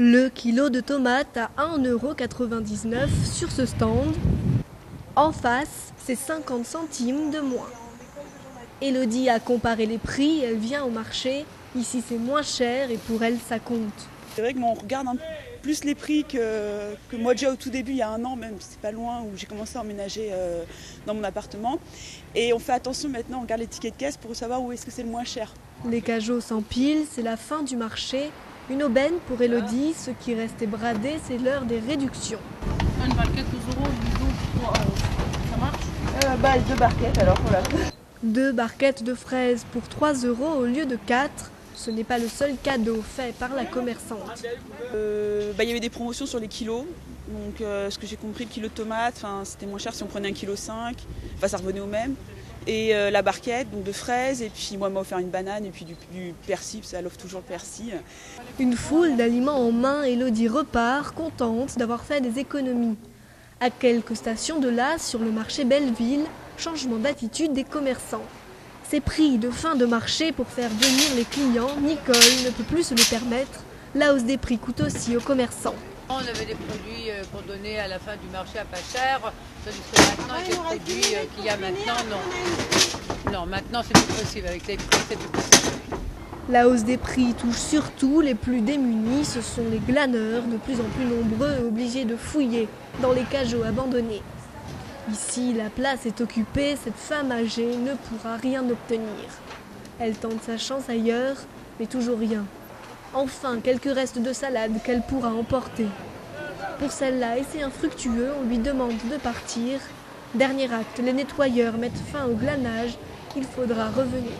Le kilo de tomates à 1,99 € sur ce stand. En face, c'est 50 centimes de moins. Elodie a comparé les prix, elle vient au marché. Ici c'est moins cher et pour elle ça compte. C'est vrai que moi, on regarde un peu plus les prix que moi déjà au tout début, il y a un an même, c'est pas loin, où j'ai commencé à emménager dans mon appartement. Et on fait attention maintenant, on regarde les tickets de caisse pour savoir où est-ce que c'est le moins cher. Les cajots s'empilent, c'est la fin du marché. Une aubaine pour Elodie, ce qui restait bradé, c'est l'heure des réductions. Une barquette 2 €, bidon 3 €. Ça marche 2 barquettes alors, voilà. 2 barquettes de fraises pour 3 € au lieu de 4. Ce n'est pas le seul cadeau fait par la commerçante. Il y avait des promotions sur les kilos. Donc ce que j'ai compris, le kilo de tomates, c'était moins cher si on prenait 1,5 kg. Ça revenait au même. Et la barquette donc de fraises, et puis moi, elle m'a offert une banane et puis du persil, parce qu'elle offre toujours le persil. Une foule d'aliments en main, Elodie repart, contente d'avoir fait des économies. À quelques stations de là, sur le marché Belleville, changement d'attitude des commerçants. Ces prix de fin de marché pour faire venir les clients, Nicole ne peut plus se le permettre. La hausse des prix coûte aussi aux commerçants. On avait des produits pour donner à la fin du marché à pas cher. Tandis que maintenant, avec les produits qu'il y a maintenant, non. Non, maintenant c'est plus possible. Avec les prix, c'est plus possible. La hausse des prix touche surtout les plus démunis. Ce sont les glaneurs, de plus en plus nombreux, obligés de fouiller dans les cajots abandonnés. Ici, la place est occupée, cette femme âgée ne pourra rien obtenir. Elle tente sa chance ailleurs, mais toujours rien. Enfin, quelques restes de salade qu'elle pourra emporter. Pour celle-là, et c'est infructueux, on lui demande de partir. Dernier acte, les nettoyeurs mettent fin au glanage, il faudra revenir.